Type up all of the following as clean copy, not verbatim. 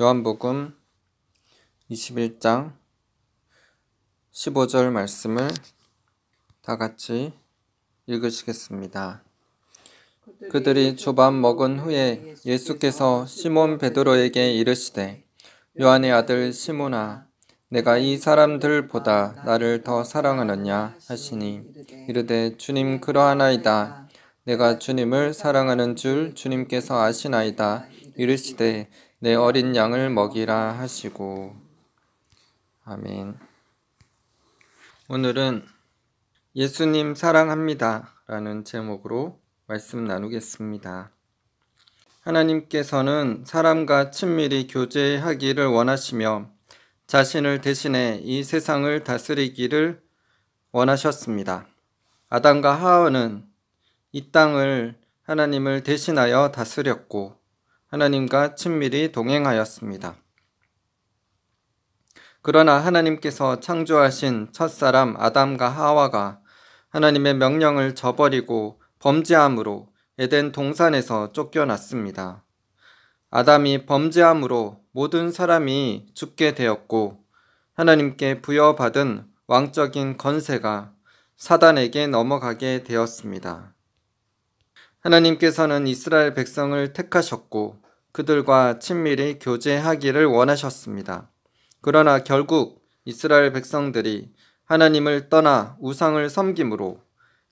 요한복음 21장 15절 말씀을 다 같이 읽으시겠습니다. 그들이 조밥 먹은 후에 예수께서 시몬 베드로에게 이르시되 요한의 아들 시몬아 내가 이 사람들보다 나를 더 사랑하느냐 하시니 이르되 주님 그러하나이다. 내가 주님을 사랑하는 줄 주님께서 아시나이다. 이르시되 내 어린 양을 먹이라 하시고. 아멘. 오늘은 예수님 사랑합니다 라는 제목으로 말씀 나누겠습니다. 하나님께서는 사람과 친밀히 교제하기를 원하시며 자신을 대신해 이 세상을 다스리기를 원하셨습니다. 아담과 하와는 이 땅을 하나님을 대신하여 다스렸고 하나님과 친밀히 동행하였습니다. 그러나 하나님께서 창조하신 첫사람 아담과 하와가 하나님의 명령을 저버리고 범죄함으로 에덴 동산에서 쫓겨났습니다. 아담이 범죄함으로 모든 사람이 죽게 되었고 하나님께 부여받은 왕적인 권세가 사단에게 넘어가게 되었습니다. 하나님께서는 이스라엘 백성을 택하셨고 그들과 친밀히 교제하기를 원하셨습니다. 그러나 결국 이스라엘 백성들이 하나님을 떠나 우상을 섬김으로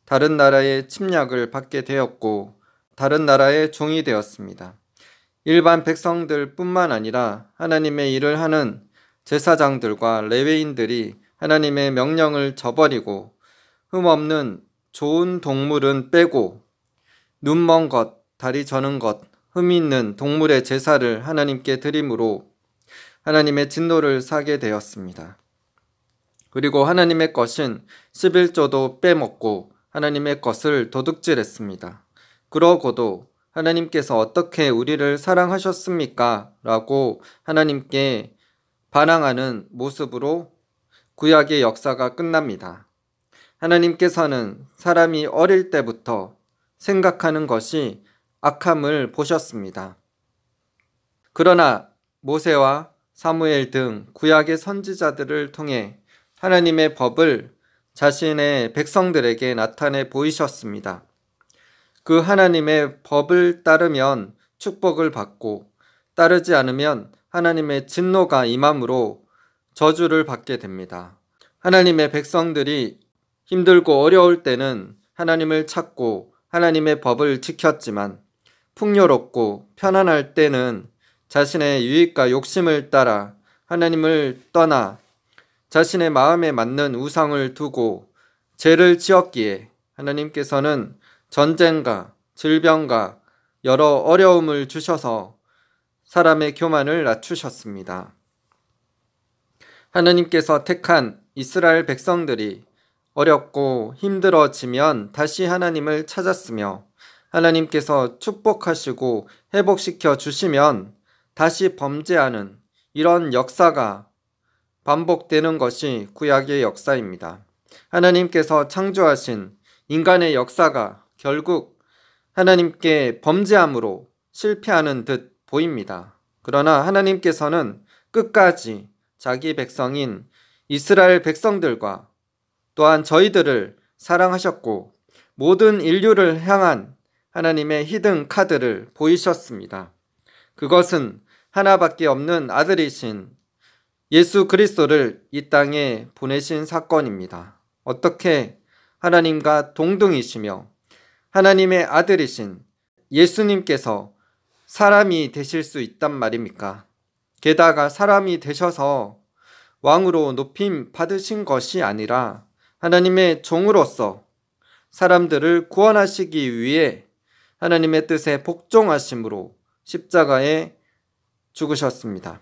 다른 나라의 침략을 받게 되었고 다른 나라의 종이 되었습니다. 일반 백성들 뿐만 아니라 하나님의 일을 하는 제사장들과 레위인들이 하나님의 명령을 저버리고 흠없는 좋은 동물은 빼고 눈 먼 것, 다리 저는 것, 흠이 있는 동물의 제사를 하나님께 드림으로 하나님의 진노를 사게 되었습니다. 그리고 하나님의 것인 11조도 빼먹고 하나님의 것을 도둑질했습니다. 그러고도 하나님께서 어떻게 우리를 사랑하셨습니까? 라고 하나님께 반항하는 모습으로 구약의 역사가 끝납니다. 하나님께서는 사람이 어릴 때부터 생각하는 것이 악함을 보셨습니다. 그러나 모세와 사무엘 등 구약의 선지자들을 통해 하나님의 법을 자신의 백성들에게 나타내 보이셨습니다. 그 하나님의 법을 따르면 축복을 받고 따르지 않으면 하나님의 진노가 임함으로 저주를 받게 됩니다. 하나님의 백성들이 힘들고 어려울 때는 하나님을 찾고 하나님의 법을 지켰지만 풍요롭고 편안할 때는 자신의 유익과 욕심을 따라 하나님을 떠나 자신의 마음에 맞는 우상을 두고 죄를 지었기에 하나님께서는 전쟁과 질병과 여러 어려움을 주셔서 사람의 교만을 낮추셨습니다. 하나님께서 택한 이스라엘 백성들이 어렵고 힘들어지면 다시 하나님을 찾았으며 하나님께서 축복하시고 회복시켜 주시면 다시 범죄하는 이런 역사가 반복되는 것이 구약의 역사입니다. 하나님께서 창조하신 인간의 역사가 결국 하나님께 범죄함으로 실패하는 듯 보입니다. 그러나 하나님께서는 끝까지 자기 백성인 이스라엘 백성들과 또한 저희들을 사랑하셨고 모든 인류를 향한 하나님의 히든 카드를 보이셨습니다. 그것은 하나밖에 없는 아들이신 예수 그리스도를 이 땅에 보내신 사건입니다. 어떻게 하나님과 동등이시며 하나님의 아들이신 예수님께서 사람이 되실 수 있단 말입니까? 게다가 사람이 되셔서 왕으로 높임 받으신 것이 아니라 하나님의 종으로서 사람들을 구원하시기 위해 하나님의 뜻에 복종하심으로 십자가에 죽으셨습니다.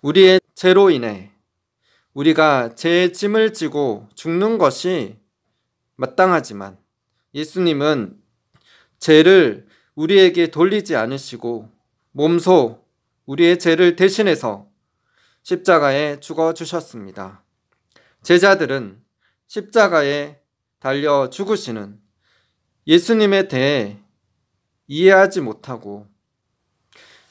우리의 죄로 인해 우리가 죄의 짐을 지고 죽는 것이 마땅하지만 예수님은 죄를 우리에게 돌리지 않으시고 몸소 우리의 죄를 대신해서 십자가에 죽어주셨습니다. 제자들은 십자가에 달려 죽으시는 예수님에 대해 이해하지 못하고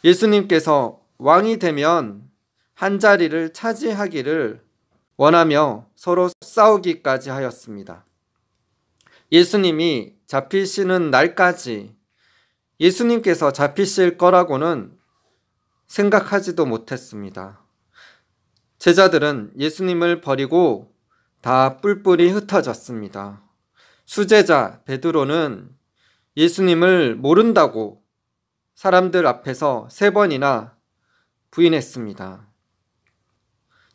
예수님께서 왕이 되면 한 자리를 차지하기를 원하며 서로 싸우기까지 하였습니다. 예수님이 잡히시는 날까지 예수님께서 잡히실 거라고는 생각하지도 못했습니다. 제자들은 예수님을 버리고 다 뿔뿔이 흩어졌습니다. 수제자 베드로는 예수님을 모른다고 사람들 앞에서 3번이나 부인했습니다.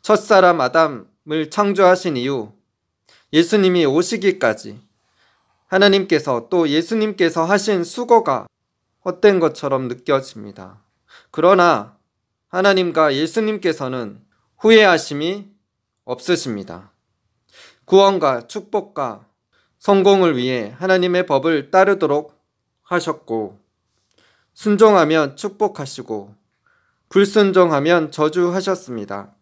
첫사람 아담을 창조하신 이후 예수님이 오시기까지 하나님께서 또 예수님께서 하신 수고가 헛된 것처럼 느껴집니다. 그러나 하나님과 예수님께서는 후회하심이 없으십니다. 구원과 축복과 성공을 위해 하나님의 법을 따르도록 하셨고, 순종하면 축복하시고 불순종하면 저주하셨습니다.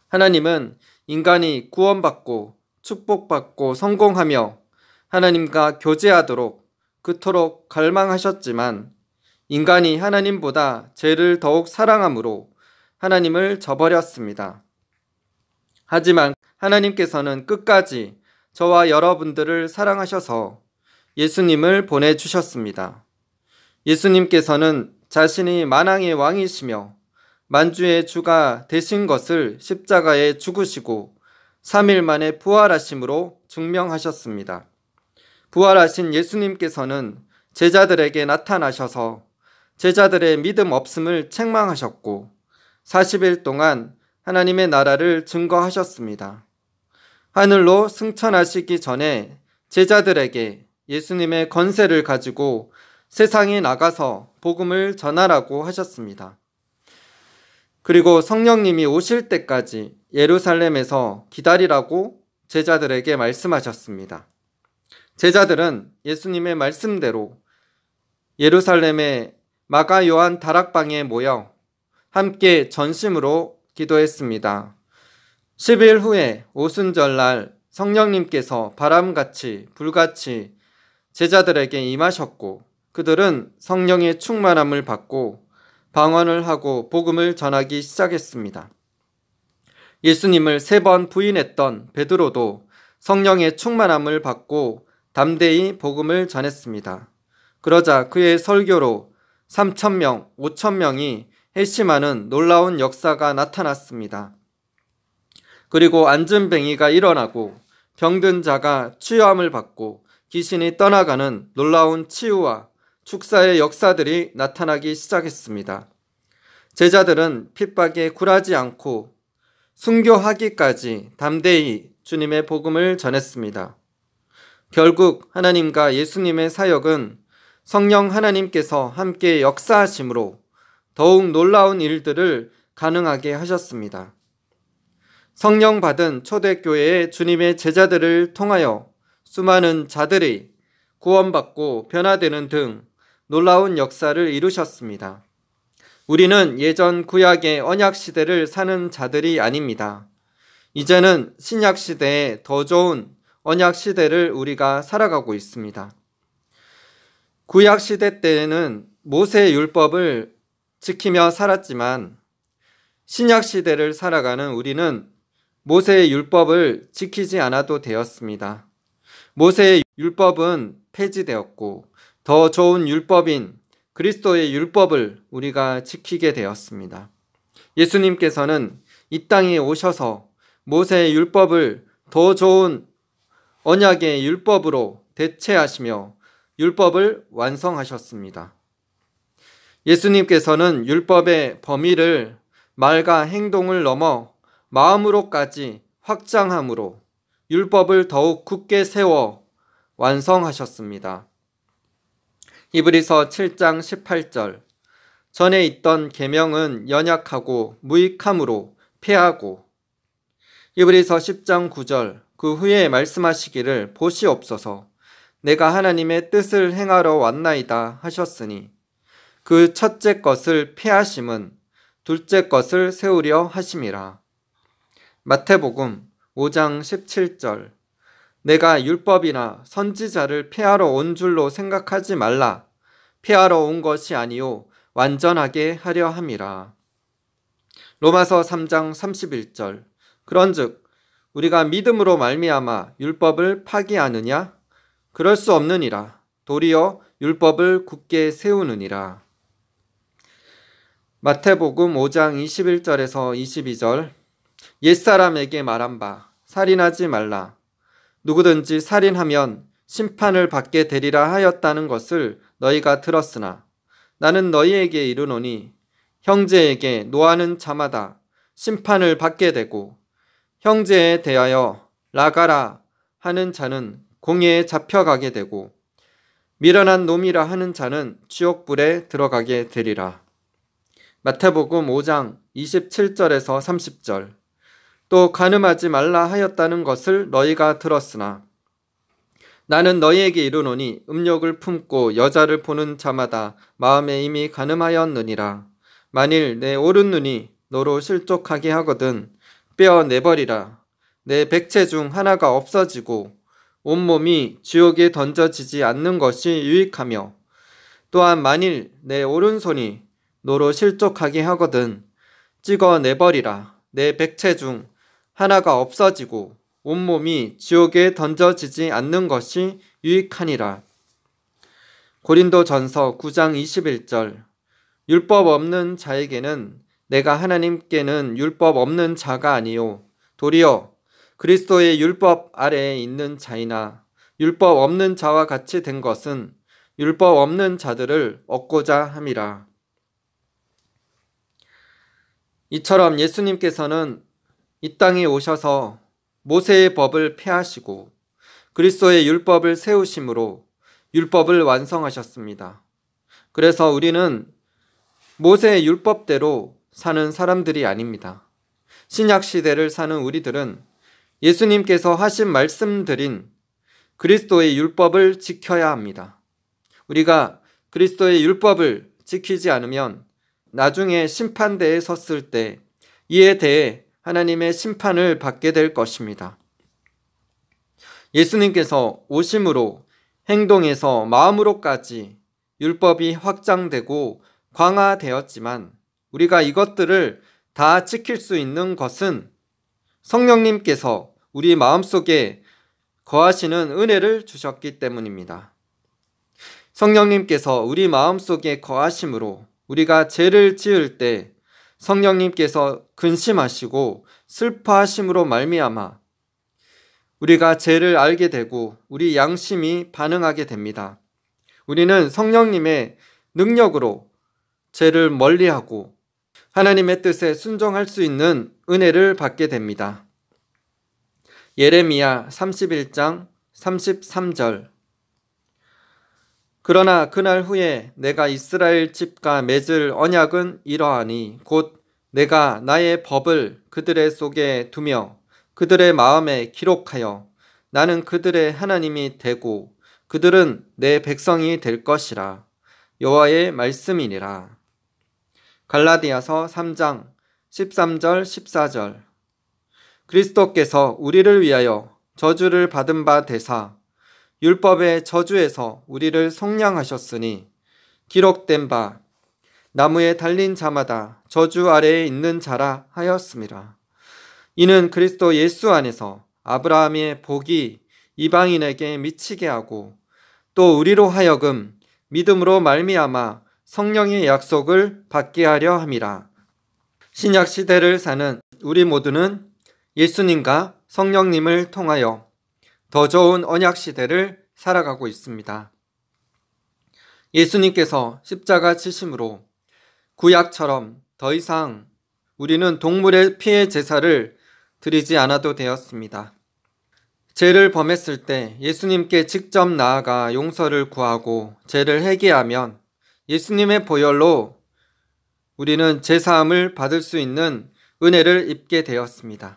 하나님은 인간이 구원받고 축복받고 성공하며 하나님과 교제하도록 그토록 갈망하셨지만 인간이 하나님보다 죄를 더욱 사랑함으로 하나님을 저버렸습니다. 하지만 하나님께서는 끝까지 저와 여러분들을 사랑하셔서 예수님을 보내주셨습니다. 예수님께서는 자신이 만왕의 왕이시며 만주의 주가 되신 것을 십자가에 죽으시고 3일 만에 부활하심으로 증명하셨습니다. 부활하신 예수님께서는 제자들에게 나타나셔서 제자들의 믿음 없음을 책망하셨고 40일 동안 하나님의 나라를 증거하셨습니다. 하늘로 승천하시기 전에 제자들에게 예수님의 권세를 가지고 세상에 나가서 복음을 전하라고 하셨습니다. 그리고 성령님이 오실 때까지 예루살렘에서 기다리라고 제자들에게 말씀하셨습니다. 제자들은 예수님의 말씀대로 예루살렘의 마가 요한 다락방에 모여 함께 전심으로 기도했습니다. 10일 후에 오순절날 성령님께서 바람같이 불같이 제자들에게 임하셨고 그들은 성령의 충만함을 받고 방언을 하고 복음을 전하기 시작했습니다. 예수님을 3번 부인했던 베드로도 성령의 충만함을 받고 담대히 복음을 전했습니다. 그러자 그의 설교로 3,000명, 5,000명이 회심하는 놀라운 역사가 나타났습니다. 그리고 안진뱅이가 일어나고 병든 자가 치유함을 받고 귀신이 떠나가는 놀라운 치유와 축사의 역사들이 나타나기 시작했습니다. 제자들은 핍박에 굴하지 않고 순교하기까지 담대히 주님의 복음을 전했습니다. 결국 하나님과 예수님의 사역은 성령 하나님께서 함께 역사하심으로 더욱 놀라운 일들을 가능하게 하셨습니다. 성령 받은 초대교회의 주님의 제자들을 통하여 수많은 자들이 구원받고 변화되는 등 놀라운 역사를 이루셨습니다. 우리는 예전 구약의 언약 시대를 사는 자들이 아닙니다. 이제는 신약 시대에 더 좋은 언약 시대를 우리가 살아가고 있습니다. 구약 시대 때에는 모세의 율법을 지키며 살았지만 신약 시대를 살아가는 우리는 모세의 율법을 지키지 않아도 되었습니다. 모세의 율법은 폐지되었고 더 좋은 율법인 그리스도의 율법을 우리가 지키게 되었습니다. 예수님께서는 이 땅에 오셔서 모세의 율법을 더 좋은 언약의 율법으로 대체하시며 율법을 완성하셨습니다. 예수님께서는 율법의 범위를 말과 행동을 넘어 마음으로까지 확장함으로 율법을 더욱 굳게 세워 완성하셨습니다. 히브리서 7장 18절 전에 있던 계명은 연약하고 무익함으로 폐하고 히브리서 10장 9절 그 후에 말씀하시기를 보시옵소서 내가 하나님의 뜻을 행하러 왔나이다 하셨으니 그 첫째 것을 폐하심은 둘째 것을 세우려 하심이라. 마태복음 5장 17절 내가 율법이나 선지자를 폐하러 온 줄로 생각하지 말라. 폐하러 온 것이 아니요 완전하게 하려 함이라. 로마서 3장 31절. 그런즉 우리가 믿음으로 말미암아 율법을 파기하느냐? 그럴 수 없느니라. 도리어 율법을 굳게 세우느니라. 마태복음 5장 21절에서 22절. 옛사람에게 말한 바 살인하지 말라. 누구든지 살인하면 심판을 받게 되리라 하였다는 것을 너희가 들었으나 나는 너희에게 이르노니 형제에게 노하는 자마다 심판을 받게 되고 형제에 대하여 나가라 하는 자는 공회에 잡혀가게 되고 미련한 놈이라 하는 자는 지옥불에 들어가게 되리라. 마태복음 5장 27절에서 30절. 또 간음하지 말라 하였다는 것을 너희가 들었으나 나는 너희에게 이르노니 음욕을 품고 여자를 보는 자마다 마음에 이미 간음하였느니라. 만일 내 오른눈이 너로 실족하게 하거든 빼어내버리라. 내 백체 중 하나가 없어지고 온몸이 지옥에 던져지지 않는 것이 유익하며 또한 만일 내 오른손이 너로 실족하게 하거든 찍어내버리라. 내 백체 중 하나가 없어지고 온몸이 지옥에 던져지지 않는 것이 유익하니라. 고린도전서 9장 21절. 율법 없는 자에게는 내가 하나님께는 율법 없는 자가 아니요 도리어 그리스도의 율법 아래에 있는 자이나 율법 없는 자와 같이 된 것은 율법 없는 자들을 얻고자 함이라. 이처럼 예수님께서는 이 땅에 오셔서 모세의 법을 폐하시고 그리스도의 율법을 세우심으로 율법을 완성하셨습니다. 그래서 우리는 모세의 율법대로 사는 사람들이 아닙니다. 신약 시대를 사는 우리들은 예수님께서 하신 말씀드린 그리스도의 율법을 지켜야 합니다. 우리가 그리스도의 율법을 지키지 않으면 나중에 심판대에 섰을 때 이에 대해 하나님의 심판을 받게 될 것입니다. 예수님께서 오심으로 행동에서 마음으로까지 율법이 확장되고 강화되었지만 우리가 이것들을 다 지킬 수 있는 것은 성령님께서 우리 마음속에 거하시는 은혜를 주셨기 때문입니다. 성령님께서 우리 마음속에 거하심으로 우리가 죄를 지을 때 성령님께서 근심하시고 슬퍼하심으로 말미암아 우리가 죄를 알게 되고 우리 양심이 반응하게 됩니다. 우리는 성령님의 능력으로 죄를 멀리하고 하나님의 뜻에 순종할 수 있는 은혜를 받게 됩니다. 예레미야 31장 33절. 그러나 그날 후에 내가 이스라엘 집과 맺을 언약은 이러하니 곧 내가 나의 법을 그들의 속에 두며 그들의 마음에 기록하여 나는 그들의 하나님이 되고 그들은 내 백성이 될 것이라. 여호와의 말씀이니라. 갈라디아서 3장 13절 14절. 그리스도께서 우리를 위하여 저주를 받은 바 되사 율법의 저주에서 우리를 속량하셨으니 기록된 바 나무에 달린 자마다 저주 아래에 있는 자라 하였음이라. 이는 그리스도 예수 안에서 아브라함의 복이 이방인에게 미치게 하고 또 우리로 하여금 믿음으로 말미암아 성령의 약속을 받게 하려 함이라. 신약 시대를 사는 우리 모두는 예수님과 성령님을 통하여 더 좋은 언약 시대를 살아가고 있습니다. 예수님께서 십자가 지심으로 구약처럼 더 이상 우리는 동물의 피의 제사를 드리지 않아도 되었습니다. 죄를 범했을 때 예수님께 직접 나아가 용서를 구하고 죄를 회개하면 예수님의 보혈로 우리는 제사함을 받을 수 있는 은혜를 입게 되었습니다.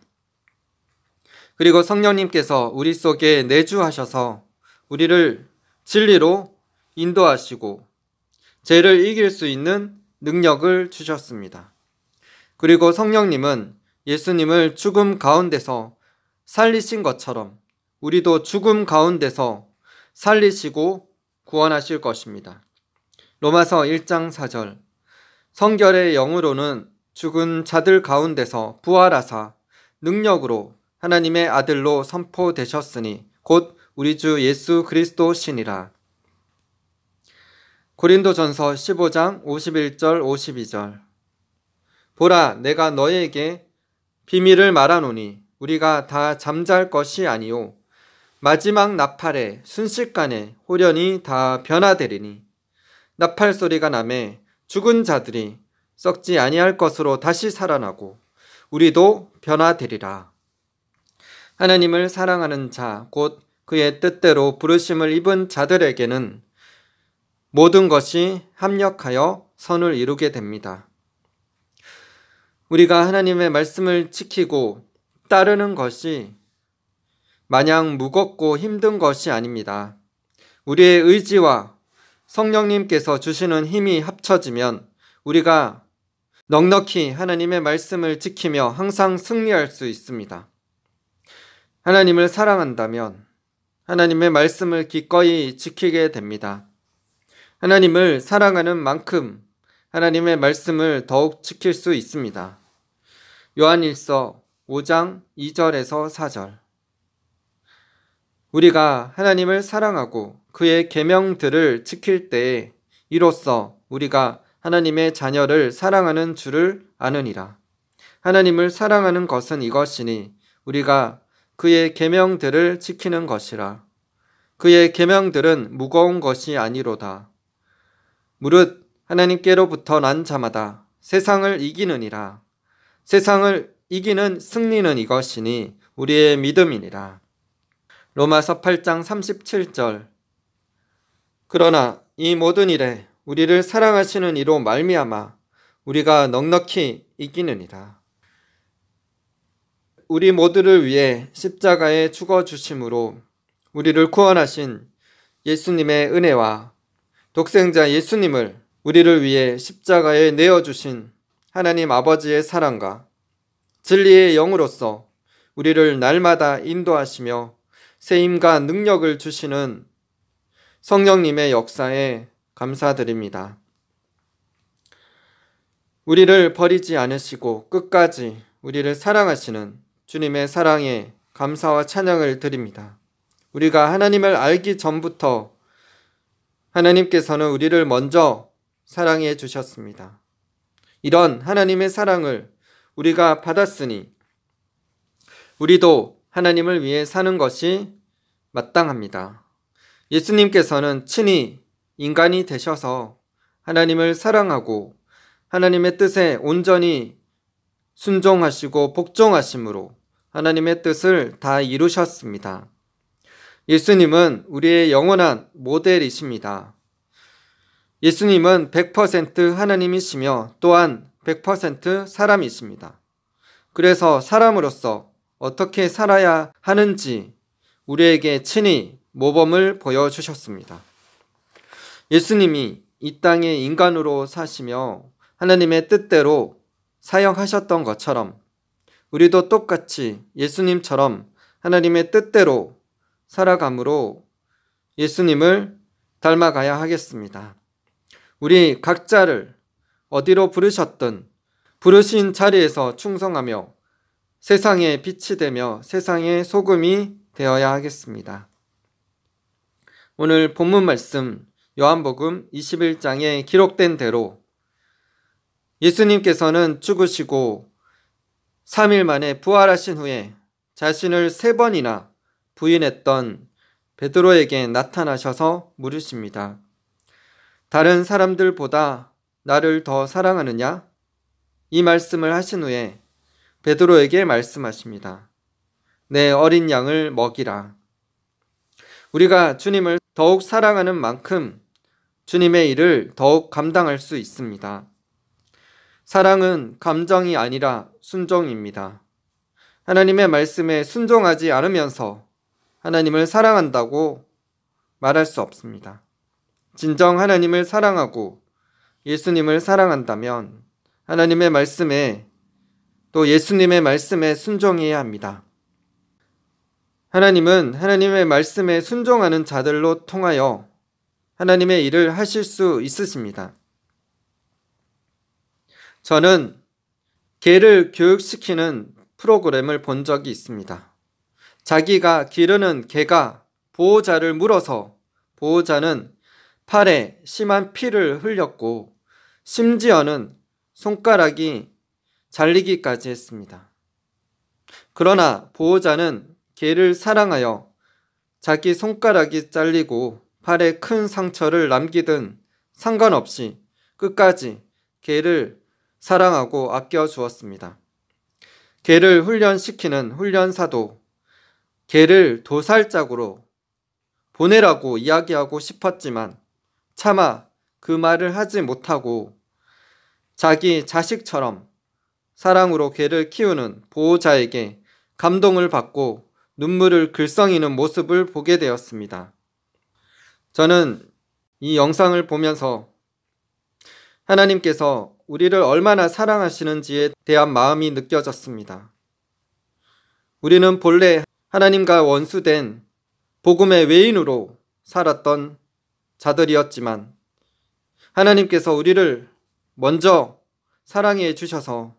그리고 성령님께서 우리 속에 내주하셔서 우리를 진리로 인도하시고 죄를 이길 수 있는 능력을 주셨습니다. 그리고 성령님은 예수님을 죽음 가운데서 살리신 것처럼 우리도 죽음 가운데서 살리시고 구원하실 것입니다. 로마서 1장 4절. 성결의 영으로는 죽은 자들 가운데서 부활하사 능력으로 하나님의 아들로 선포되셨으니 곧 우리 주 예수 그리스도시니라. 고린도전서 15장 51절 52절. 보라, 내가 너에게 비밀을 말하노니 우리가 다 잠잘 것이 아니요 마지막 나팔에 순식간에 호련히 다 변화되리니 나팔 소리가 나매 죽은 자들이 썩지 아니할 것으로 다시 살아나고 우리도 변화되리라. 하나님을 사랑하는 자, 곧 그의 뜻대로 부르심을 입은 자들에게는 모든 것이 합력하여 선을 이루게 됩니다. 우리가 하나님의 말씀을 지키고 따르는 것이 마냥 무겁고 힘든 것이 아닙니다. 우리의 의지와 성령님께서 주시는 힘이 합쳐지면 우리가 넉넉히 하나님의 말씀을 지키며 항상 승리할 수 있습니다. 하나님을 사랑한다면 하나님의 말씀을 기꺼이 지키게 됩니다. 하나님을 사랑하는 만큼 하나님의 말씀을 더욱 지킬 수 있습니다. 요한일서 5장 2절에서 4절. 우리가 하나님을 사랑하고 그의 계명들을 지킬 때에 이로써 우리가 하나님의 자녀를 사랑하는 줄을 아느니라. 하나님을 사랑하는 것은 이것이니 우리가 그의 계명들을 지키는 것이라. 그의 계명들은 무거운 것이 아니로다. 무릇 하나님께로부터 난 자마다 세상을 이기느니라. 세상을 이기는 승리는 이것이니 우리의 믿음이니라. 로마서 8장 37절. 그러나 이 모든 일에 우리를 사랑하시는 이로 말미암아 우리가 넉넉히 이기느니라. 우리 모두를 위해 십자가에 죽어주심으로 우리를 구원하신 예수님의 은혜와 독생자 예수님을 우리를 위해 십자가에 내어주신 하나님 아버지의 사랑과 진리의 영으로서 우리를 날마다 인도하시며 세임과 능력을 주시는 성령님의 역사에 감사드립니다. 우리를 버리지 않으시고 끝까지 우리를 사랑하시는 주님의 사랑에 감사와 찬양을 드립니다. 우리가 하나님을 알기 전부터 하나님께서는 우리를 먼저 사랑해 주셨습니다. 이런 하나님의 사랑을 우리가 받았으니 우리도 하나님을 위해 사는 것이 마땅합니다. 예수님께서는 친히 인간이 되셔서 하나님을 사랑하고 하나님의 뜻에 온전히 순종하시고 복종하심으로 하나님의 뜻을 다 이루셨습니다. 예수님은 우리의 영원한 모델이십니다. 예수님은 100% 하나님이시며 또한 100% 사람이십니다. 그래서 사람으로서 어떻게 살아야 하는지 우리에게 친히 모범을 보여주셨습니다. 예수님이 이 땅에 인간으로 사시며 하나님의 뜻대로 사역하셨던 것처럼 우리도 똑같이 예수님처럼 하나님의 뜻대로 살아감으로 예수님을 닮아가야 하겠습니다. 우리 각자를 어디로 부르셨든 부르신 자리에서 충성하며 세상의 빛이 되며 세상의 소금이 되어야 하겠습니다. 오늘 본문 말씀 요한복음 21장에 기록된 대로 예수님께서는 죽으시고 3일 만에 부활하신 후에 자신을 3번이나 부인했던 베드로에게 나타나셔서 물으십니다. 다른 사람들보다 나를 더 사랑하느냐? 이 말씀을 하신 후에 베드로에게 말씀하십니다. 내 어린 양을 먹이라. 우리가 주님을 더욱 사랑하는 만큼 주님의 일을 더욱 감당할 수 있습니다. 사랑은 감정이 아니라 순종입니다. 하나님의 말씀에 순종하지 않으면서 하나님을 사랑한다고 말할 수 없습니다. 진정 하나님을 사랑하고 예수님을 사랑한다면 하나님의 말씀에 또 예수님의 말씀에 순종해야 합니다. 하나님은 하나님의 말씀에 순종하는 자들로 통하여 하나님의 일을 하실 수 있으십니다. 저는 개를 교육시키는 프로그램을 본 적이 있습니다. 자기가 기르는 개가 보호자를 물어서 보호자는 팔에 심한 피를 흘렸고 심지어는 손가락이 잘리기까지 했습니다. 그러나 보호자는 개를 사랑하여 자기 손가락이 잘리고 팔에 큰 상처를 남기든 상관없이 끝까지 개를 사랑하고 아껴 주었습니다. 개를 훈련시키는 훈련사도 개를 도살장으로 보내라고 이야기하고 싶었지만 차마 그 말을 하지 못하고 자기 자식처럼 사랑으로 개를 키우는 보호자에게 감동을 받고 눈물을 글썽이는 모습을 보게 되었습니다. 저는 이 영상을 보면서 하나님께서 우리를 얼마나 사랑하시는지에 대한 마음이 느껴졌습니다. 우리는 본래 하나님과 원수된 복음의 외인으로 살았던 자들이었지만 하나님께서 우리를 먼저 사랑해 주셔서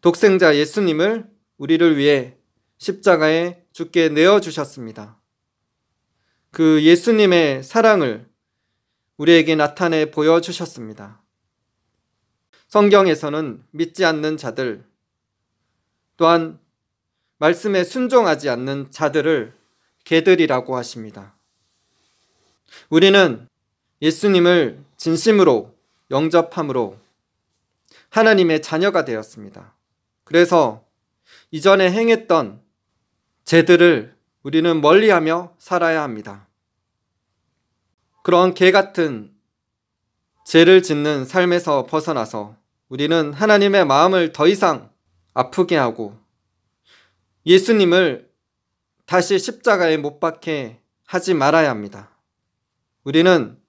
독생자 예수님을 우리를 위해 십자가에 죽게 내어주셨습니다. 그 예수님의 사랑을 우리에게 나타내 보여주셨습니다. 성경에서는 믿지 않는 자들, 또한 말씀에 순종하지 않는 자들을 개들이라고 하십니다. 우리는 예수님을 진심으로 영접함으로 하나님의 자녀가 되었습니다. 그래서 이전에 행했던 죄들을 우리는 멀리하며 살아야 합니다. 그런 개 같은 죄를 짓는 삶에서 벗어나서 우리는 하나님의 마음을 더 이상 아프게 하고 예수님을 다시 십자가에 못 박게 하지 말아야 합니다. 우리는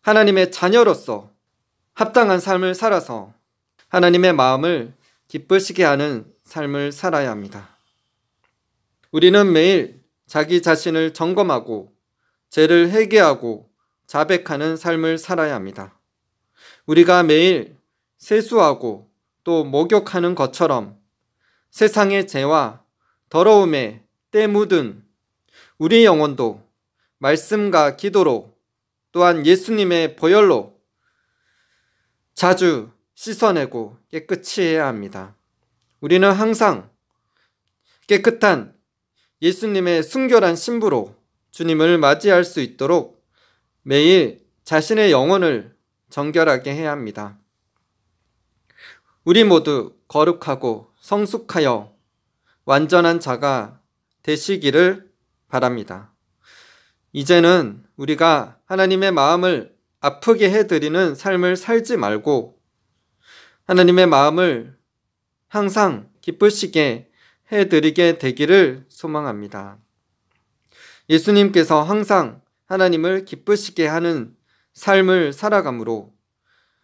하나님의 자녀로서 합당한 삶을 살아서 하나님의 마음을 기쁘시게 하는 삶을 살아야 합니다. 우리는 매일 자기 자신을 점검하고 죄를 회개하고 자백하는 삶을 살아야 합니다. 우리가 매일 세수하고 또 목욕하는 것처럼 세상의 죄와 더러움에 때 묻은 우리 영혼도 말씀과 기도로 또한 예수님의 보혈로 자주 씻어내고 깨끗이 해야 합니다. 우리는 항상 깨끗한 예수님의 순결한 신부로 주님을 맞이할 수 있도록 매일 자신의 영혼을 정결하게 해야 합니다. 우리 모두 거룩하고 성숙하여 완전한 자가 되시기를 바랍니다. 이제는 우리가 하나님의 마음을 아프게 해드리는 삶을 살지 말고 하나님의 마음을 항상 기쁘시게 해드리게 되기를 소망합니다. 예수님께서 항상 하나님을 기쁘시게 하는 삶을 살아가므로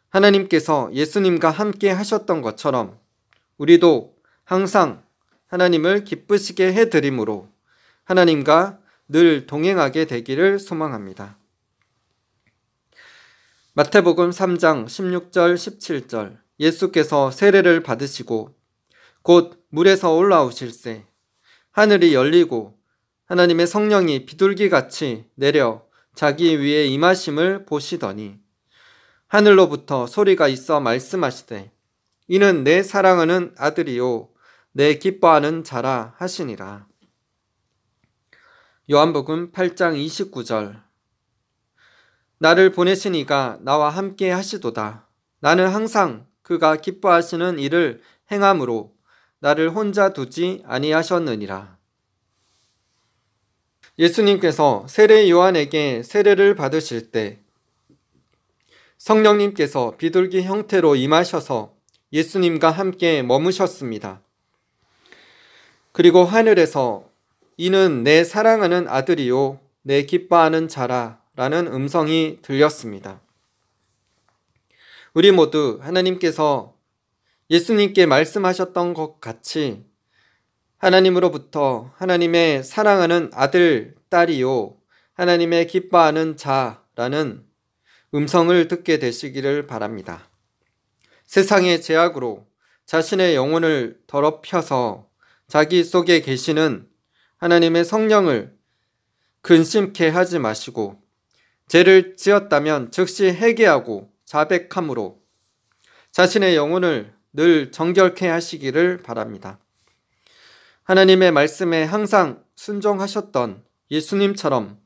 하나님께서 예수님과 함께 하셨던 것처럼 우리도 항상 하나님을 기쁘시게 해드림으로 하나님과 늘 동행하게 되기를 소망합니다. 마태복음 3장 16절 17절 예수께서 세례를 받으시고 곧 물에서 올라오실새 하늘이 열리고 하나님의 성령이 비둘기같이 내려 자기 위에 임하심을 보시더니 하늘로부터 소리가 있어 말씀하시되 이는 내 사랑하는 아들이요 내 기뻐하는 자라 하시니라. 요한복음 8장 29절 나를 보내신 이가 나와 함께 하시도다. 나는 항상 그가 기뻐하시는 일을 행함으로 나를 혼자 두지 아니하셨느니라. 예수님께서 세례 요한에게 세례를 받으실 때 성령님께서 비둘기 형태로 임하셔서 예수님과 함께 머무셨습니다. 그리고 하늘에서 이는 내 사랑하는 아들이요 내 기뻐하는 자라 라는 음성이 들렸습니다. 우리 모두 하나님께서 예수님께 말씀하셨던 것 같이 하나님으로부터 하나님의 사랑하는 아들, 딸이요 하나님의 기뻐하는 자라는 음성을 듣게 되시기를 바랍니다. 세상의 제약으로 자신의 영혼을 더럽혀서 자기 속에 계시는 하나님의 성령을 근심케 하지 마시고 죄를 지었다면 즉시 회개하고 자백함으로 자신의 영혼을 늘 정결케 하시기를 바랍니다. 하나님의 말씀에 항상 순종하셨던 예수님처럼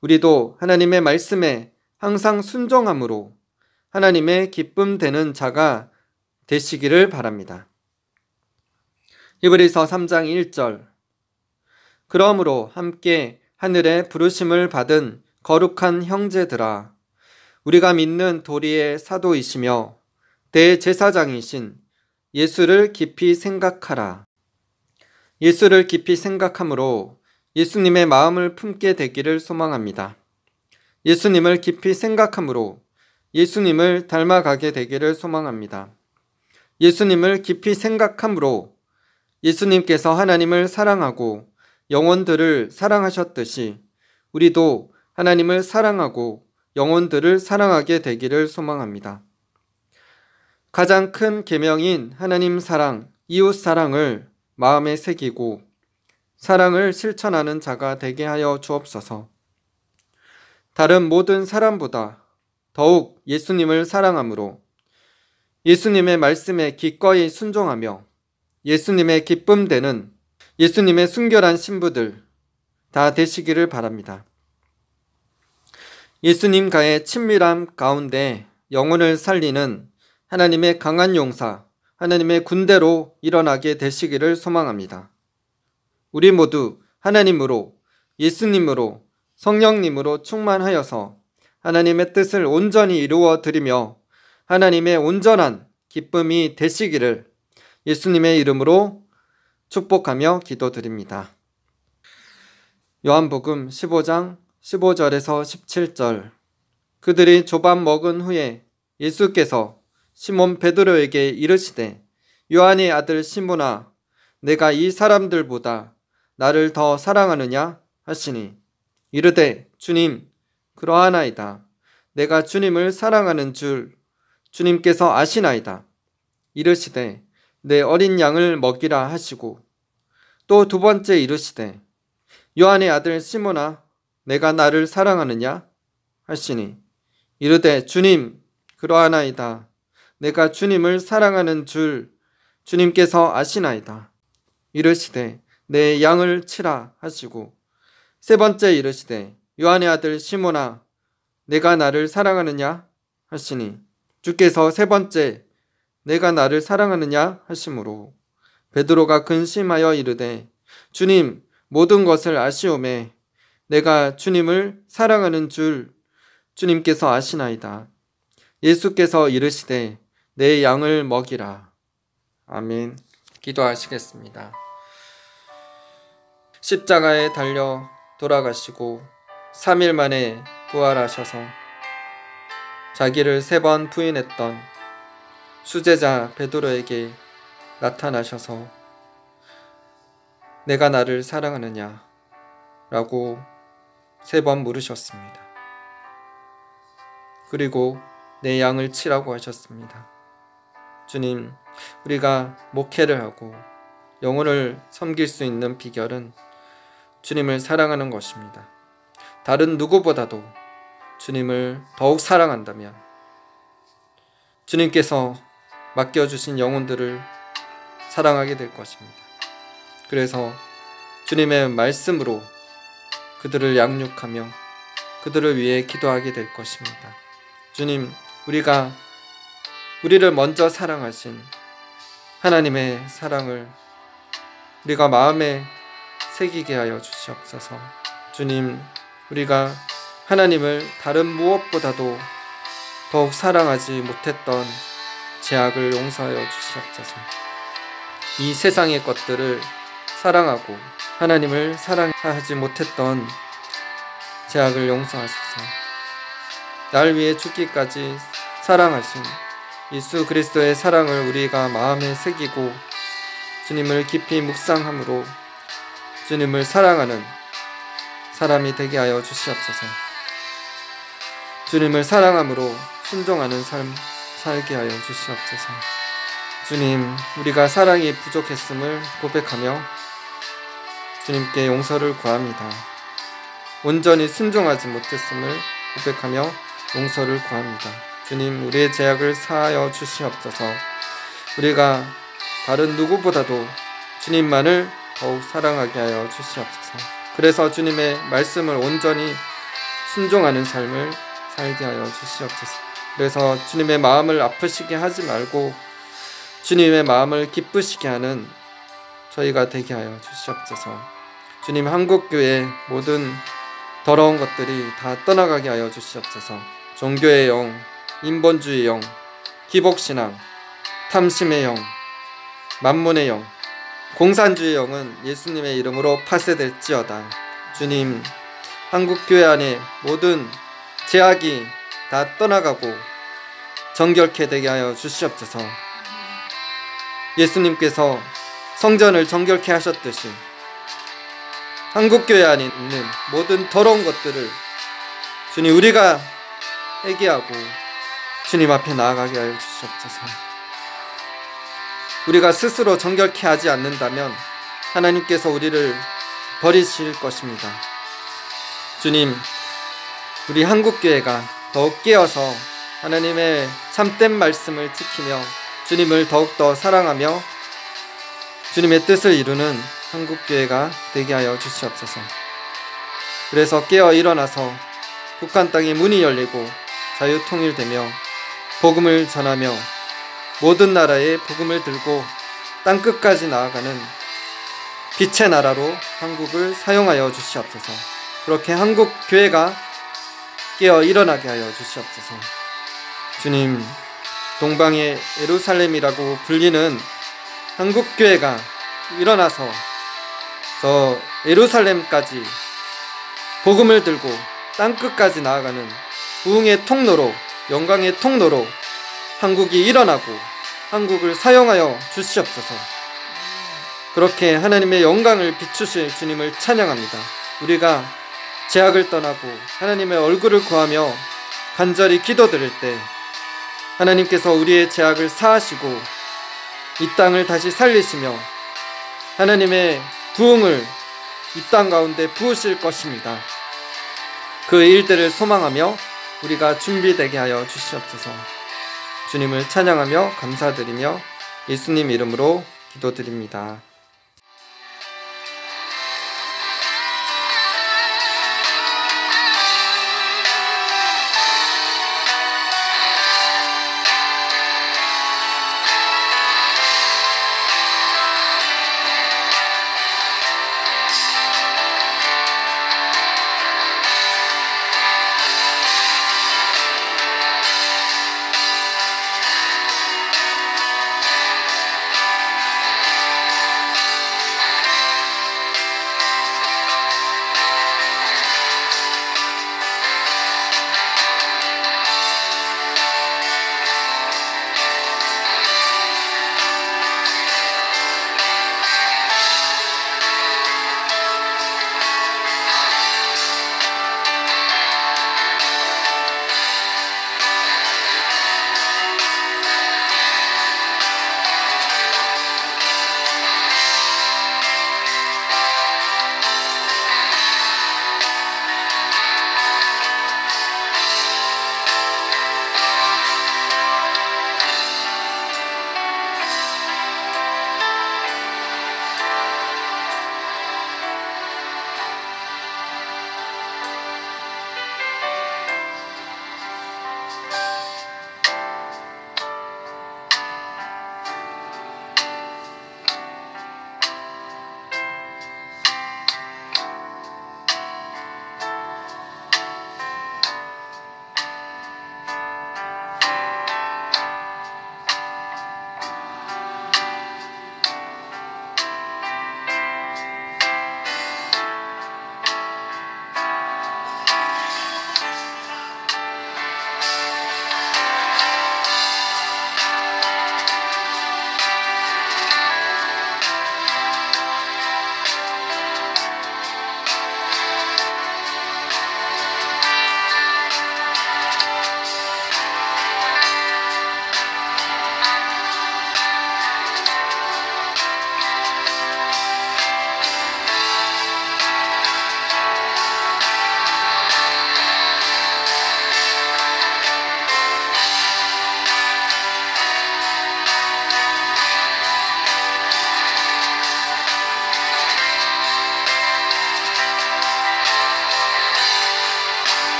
우리도 하나님의 말씀에 항상 순종함으로 하나님의 기쁨 되는 자가 되시기를 바랍니다. 히브리서 3장 1절 그러므로 함께 하늘의 부르심을 받은 거룩한 형제들아 우리가 믿는 도리의 사도이시며 대제사장이신 예수를 깊이 생각하라. 예수를 깊이 생각함으로 예수님의 마음을 품게 되기를 소망합니다. 예수님을 깊이 생각함으로 예수님을 닮아가게 되기를 소망합니다. 예수님을 깊이 생각함으로 예수님께서 하나님을 사랑하고 영혼들을 사랑하셨듯이 우리도 하나님을 사랑하고 영혼들을 사랑하게 되기를 소망합니다. 가장 큰 계명인 하나님 사랑, 이웃 사랑을 마음에 새기고 사랑을 실천하는 자가 되게 하여 주옵소서. 다른 모든 사람보다 더욱 예수님을 사랑함으로 예수님의 말씀에 기꺼이 순종하며 예수님의 기쁨 되는 예수님의 순결한 신부들 다 되시기를 바랍니다. 예수님과의 친밀함 가운데 영혼을 살리는 하나님의 강한 용사, 하나님의 군대로 일어나게 되시기를 소망합니다. 우리 모두 하나님으로, 예수님으로, 성령님으로 충만하여서 하나님의 뜻을 온전히 이루어 드리며 하나님의 온전한 기쁨이 되시기를 예수님의 이름으로 축복하며 기도드립니다. 요한복음 15장 15절에서 17절 그들이 조밥 먹은 후에 예수께서 시몬 베드로에게 이르시되 요한의 아들 시몬아 내가 이 사람들보다 나를 더 사랑하느냐 하시니 이르되 주님 그러하나이다. 내가 주님을 사랑하는 줄 주님께서 아시나이다. 이르시되 내 어린 양을 먹이라 하시고 또 두 번째 이르시되 요한의 아들 시몬아 내가 나를 사랑하느냐 하시니 이르되 주님 그러하나이다. 내가 주님을 사랑하는 줄 주님께서 아시나이다. 이르시되 내 양을 치라 하시고 세 번째 이르시되 요한의 아들 시몬아 내가 나를 사랑하느냐 하시니 주께서 세 번째 내가 나를 사랑하느냐 하시므로 베드로가 근심하여 이르되 주님 모든 것을 아시오매 내가 주님을 사랑하는 줄 주님께서 아시나이다. 예수께서 이르시되 내 양을 먹이라. 아멘. 기도하시겠습니다. 십자가에 달려 돌아가시고 3일 만에 부활하셔서 자기를 3번 부인했던 수제자 베드로에게 나타나셔서 내가 나를 사랑하느냐 라고 3번 물으셨습니다. 그리고 내 양을 치라고 하셨습니다. 주님, 우리가 목회를 하고 영혼을 섬길 수 있는 비결은 주님을 사랑하는 것입니다. 다른 누구보다도 주님을 더욱 사랑한다면 주님께서 맡겨주신 영혼들을 사랑하게 될 것입니다. 그래서 주님의 말씀으로 그들을 양육하며 그들을 위해 기도하게 될 것입니다. 주님, 우리가 우리를 먼저 사랑하신 하나님의 사랑을 우리가 마음에 새기게 하여 주시옵소서. 주님, 우리가 하나님을 다른 무엇보다도 더욱 사랑하지 못했던 죄악을 용서하여 주시옵소서. 이 세상의 것들을 사랑하고 하나님을 사랑하지 못했던 죄악을 용서하소서. 날 위해 죽기까지 사랑하신 예수 그리스도의 사랑을 우리가 마음에 새기고 주님을 깊이 묵상함으로 주님을 사랑하는 사람이 되게 하여 주시옵소서. 주님을 사랑함으로 순종하는 삶 살게 하여 주시옵소서. 주님, 우리가 사랑이 부족했음을 고백하며 주님께 용서를 구합니다. 온전히 순종하지 못했음을 고백하며 용서를 구합니다. 주님, 우리의 죄악을 사하여 주시옵소서. 우리가 다른 누구보다도 주님만을 더욱 사랑하게 하여 주시옵소서. 그래서 주님의 말씀을 온전히 순종하는 삶을 살게 하여 주시옵소서. 그래서 주님의 마음을 아프시게 하지 말고 주님의 마음을 기쁘시게 하는 저희가 되게 하여 주시옵소서. 주님, 한국교회 모든 더러운 것들이 다 떠나가게 하여 주시옵소서. 종교의 영, 인본주의 영, 기복신앙, 탐심의 영, 만문의 영, 공산주의 영은 예수님의 이름으로 파쇄될지어다. 주님, 한국교회 안에 모든 제약이 다 떠나가고 정결케 되게 하여 주시옵소서. 예수님께서 성전을 정결케 하셨듯이 한국교회 안에 있는 모든 더러운 것들을 주님, 우리가 회개하고 주님 앞에 나아가게 하여 주시옵소서. 우리가 스스로 정결케 하지 않는다면 하나님께서 우리를 버리실 것입니다. 주님, 우리 한국교회가 더욱 깨어서 하나님의 참된 말씀을 지키며 주님을 더욱더 사랑하며 주님의 뜻을 이루는 한국교회가 되게 하여 주시옵소서. 그래서 깨어 일어나서 북한 땅에 문이 열리고 자유통일되며 복음을 전하며 모든 나라에 복음을 들고 땅끝까지 나아가는 빛의 나라로 한국을 사용하여 주시옵소서. 그렇게 한국교회가 깨어 일어나게 하여 주시옵소서. 주님, 동방의 예루살렘이라고 불리는 한국교회가 일어나서 저 예루살렘까지 복음을 들고 땅끝까지 나아가는 부흥의 통로로, 영광의 통로로 한국이 일어나고 한국을 사용하여 주시옵소서. 그렇게 하나님의 영광을 비추실 주님을 찬양합니다. 우리가 죄악을 떠나고 하나님의 얼굴을 구하며 간절히 기도드릴 때 하나님께서 우리의 죄악을 사하시고 이 땅을 다시 살리시며 하나님의 부흥을 이 땅 가운데 부으실 것입니다. 그 일들을 소망하며 우리가 준비되게 하여 주시옵소서. 주님을 찬양하며 감사드리며 예수님 이름으로 기도드립니다.